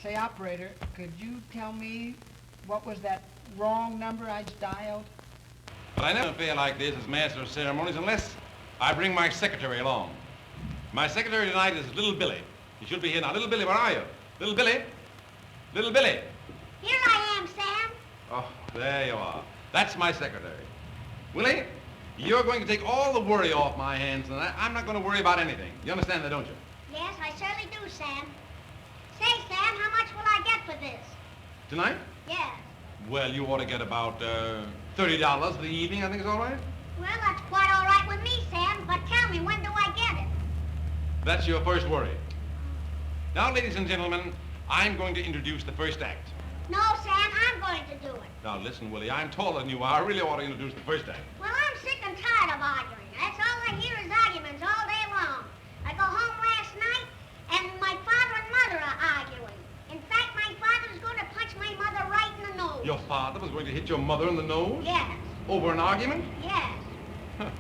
Say, operator, could you tell me what was that wrong number I just dialed? Well, I never feel like this as master of ceremonies unless I bring my secretary along. My secretary tonight is Little Billy. He should be here now. Little Billy, where are you? Little Billy? Little Billy? Here I am, Sam. Oh, there you are. That's my secretary. Willie, you're going to take all the worry off my hands tonight. I'm not going to worry about anything. You understand that, don't you? Yes, I certainly do, Sam. Say, Sam, how much will I get for this? Tonight? Yes. Well, you ought to get about $30 for the evening. I think it's all right. Well, that's quite all right with me, Sam, but tell me, when do I get it? That's your first worry. Now, ladies and gentlemen, I'm going to introduce the first act. No, Sam, I'm going to do it. Now, listen, Willie, I'm taller than you are. I really ought to introduce the first act. Well, I'm sick and tired of arguing. That's all I hear is arguments all day long. I go home last night, and my father and mother are arguing. In fact, my father was going to punch my mother right in the nose. Your father was going to hit your mother in the nose? Yes. Over an argument? Yes. Huh.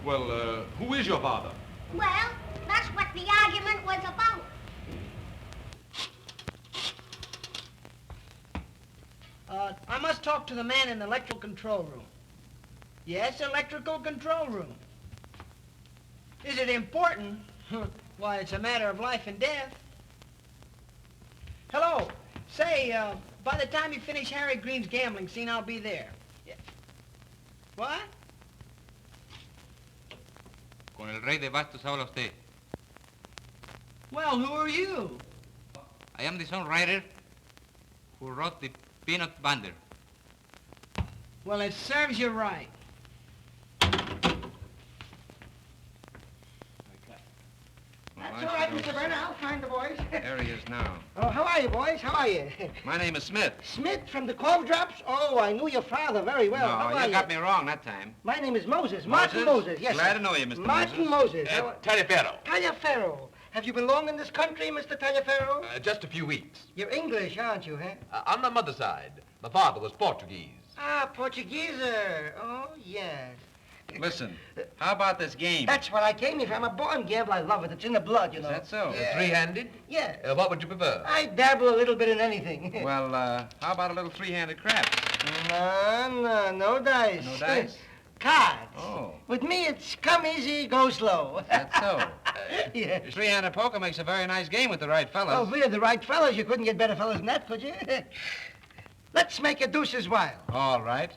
Well, who is your father? Well, that's what the argument was about. I must talk to the man in the electrical control room. Yes, electrical control room. Is it important? Why, it's a matter of life and death. Hello. Say, by the time you finish Harry Green's gambling scene, I'll be there. Yeah. What? Con el rey de bastos habla usted. Well, who are you? I am the songwriter who wrote the Peanut Bander. Well, it serves you right. That's all right, Mr. Burner. I'll find the boys. There he is now. Oh, how are you, boys? How are you? My name is Smith. Smith from the Clove Drops? Oh, I knew your father very well. How No, are you got me wrong that time. My name is Moses. Martin Moses. Yes, Glad sir. to know you, Mr. Martin Moses. Taliaferro. Taliaferro. Have you been long in this country, Mr. Taliaferro? Just a few weeks. You're English, aren't you, huh? On my mother's side, my father was Portuguese. Ah, Portugueser. Oh, yes. Listen, how about this game? That's what I came here for. I'm a born gambler. I love it. It's in the blood, you know. Is that so? Yeah. Three-handed? Yeah. What would you prefer? I dabble a little bit in anything. Well, how about a little three-handed craps? No dice. No dice? Cards. Oh. With me, it's come easy, go slow. That's so. Yeah. Three-handed poker makes a very nice game with the right fellas. Oh, we're the right fellas. You couldn't get better fellas than that, could you? Let's make a deuces wild. All right.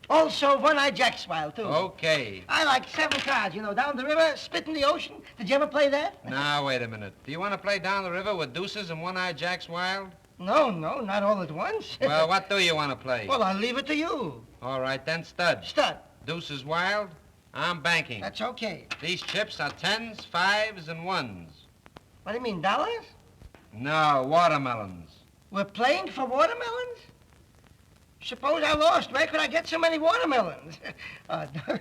Also, one-eye jacks wild, too. Okay. I like 7 cards, you know, down the river, spit in the ocean. Did you ever play that? Now, wait a minute. Do you want to play down the river with deuces and one-eye jacks wild? No, not all at once. Well, what do you want to play? Well, I'll leave it to you. All right, then stud. Stud. Deuces wild, I'm banking. That's okay. These chips are 10s, 5s, and 1s. What do you mean, dollars? No, watermelons. We're playing for watermelons? Suppose I lost. Where could I get so many watermelons?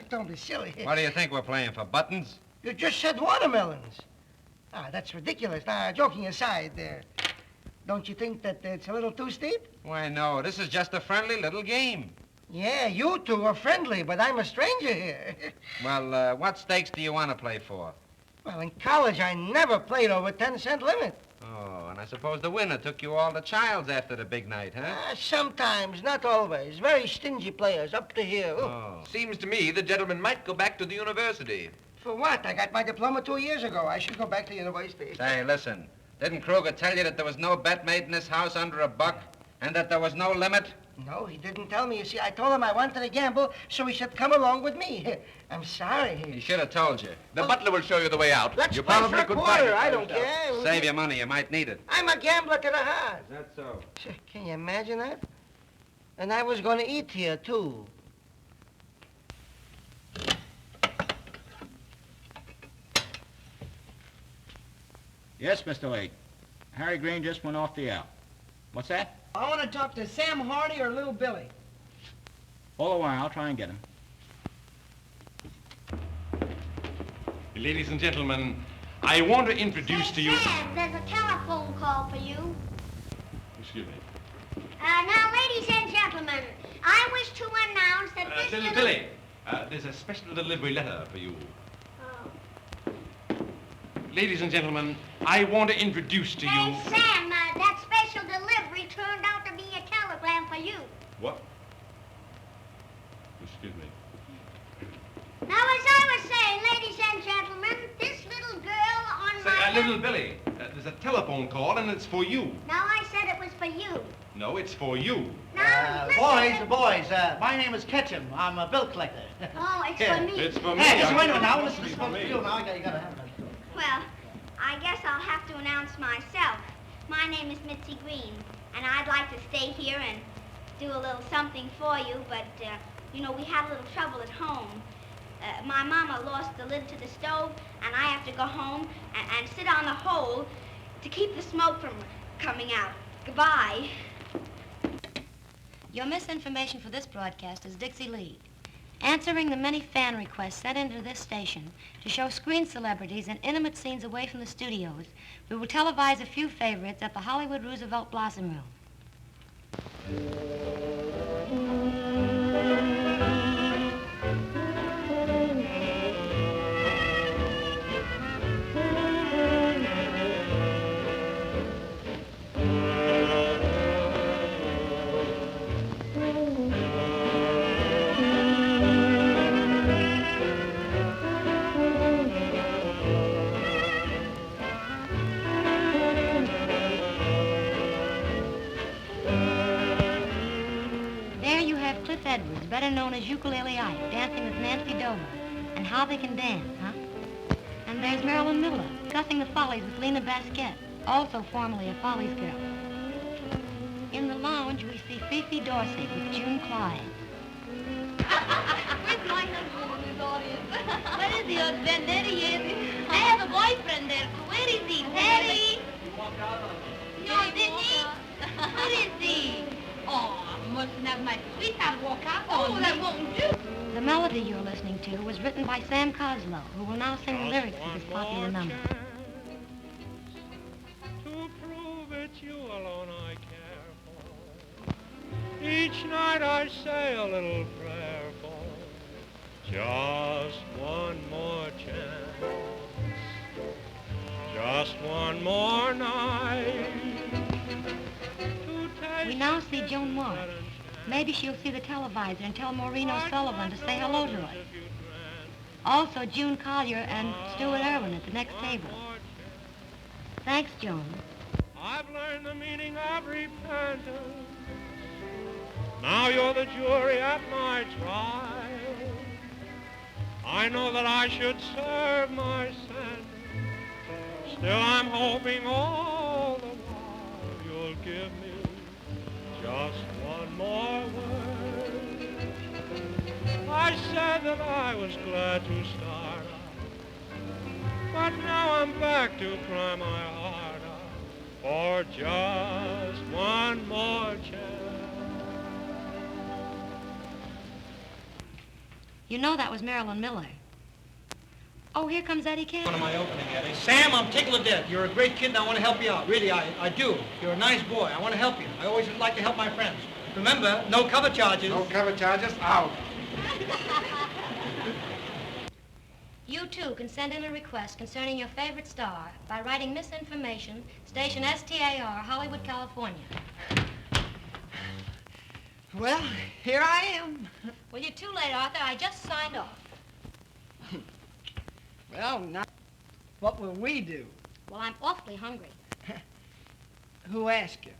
Don't be silly. What do you think we're playing for, buttons? You just said watermelons. That's ridiculous. Now, joking aside, don't you think that it's a little too steep? Why, no, this is just a friendly little game. Yeah, you two are friendly, but I'm a stranger here. Well, what stakes do you want to play for? Well, in college, I never played over 10-cent limit. Oh, and I suppose the winner took you all to Childs after the big night, huh? Sometimes, not always. Very stingy players, up to here. Oh. Seems to me the gentleman might go back to the university. For what? I got my diploma 2 years ago. I should go back to university. Say, listen, didn't Kruger tell you that there was no bet made in this house under $1 and that there was no limit? No, he didn't tell me. You see, I told him I wanted to gamble, so he should come along with me. I'm sorry. He should have told you. The butler will show you the way out. Let's you play probably for a could quarter. find it I for don't yourself. care. Save your money. You might need it. I'm a gambler to the heart. Is that so? Can you imagine that? And I was going to eat here, too. Yes, Mr. Lake. Harry Green just went off the air. What's that? I want to talk to Sam Hardy or Little Billy. Hold a while. I'll try and get him. Ladies and gentlemen, I want to introduce to you... Sam, there's a telephone call for you. Excuse me. Now, ladies and gentlemen, I wish to announce that this Little is... Billy, there's a special delivery letter for you. Oh. Ladies and gentlemen, I want to introduce to you... Hey, Sam, that What? Excuse me. Now, as I was saying, ladies and gentlemen, this little girl on Say, my little Billy, there's a telephone call, and it's for you. Now, I said it was for you. No, it's for you. Now, listen Boys, my name is Ketchum. I'm a bill collector. Oh, it's Here. for me. It's for me. Hey, just I- wait a minute now. It's Listen, this is for for me. you now. You gotta have it. Well, I guess I'll have to announce myself. My name is Mitzi Green, and I'd like to stay here and do a little something for you, but, you know, we had a little trouble at home. My mama lost the lid to the stove, and I have to go home and sit on the hole to keep the smoke from coming out. Goodbye. Your misinformation for this broadcast is Dixie Lee. Answering the many fan requests sent into this station to show screen celebrities and intimate scenes away from the studios, we will televise a few favorites at the Hollywood Roosevelt Blossom Room. Edwards, better known as Ukulele Ike, dancing with Nancy Dover. And how they can dance, huh? And there's Marilyn Miller, discussing the Follies with Lena Basquette, also formerly a Follies girl. In the lounge, we see Fifi Dorsey with June Clyde. Where's my husband in this audience? Where is the husband? There he is. I have a boyfriend there. Where is he? Harry? No, didn't he? Where is he? Oh, I mustn't have my sweetheart walk out on me. That won't do. The melody you're listening to was written by Sam Coslow, who will now sing the lyrics of this popular number. To prove it's you alone I care for. Each night I say a little prayer for just one more chance, just one more night. We now see Joan Morris. Maybe she'll see the televisor and tell Maureen O'Sullivan to say hello to us. Also, June Collier and Stuart Irwin at the next table. Thanks, Joan. I've learned the meaning of repentance. Now you're the jury at my trial. I know that I should serve my sentence. Still, I'm hoping all the while you'll give me just one more word. I said that I was glad to start out, but now I'm back to cry my heart out for just one more chance. You know that was Marilyn Miller. Oh, here comes Eddie Cannon. One of my opening, Eddie. Sam, I'm tickled to death. You're a great kid and I want to help you out. Really, I do. You're a nice boy. I want to help you. I always like to help my friends. Remember, no cover charges. No cover charges, out. You, too, can send in a request concerning your favorite star by writing misinformation, station STAR, Hollywood, California. Well, here I am. Well, you're too late, Arthur. I just signed off. Well, now, what will we do? Well, I'm awfully hungry. Who asked you?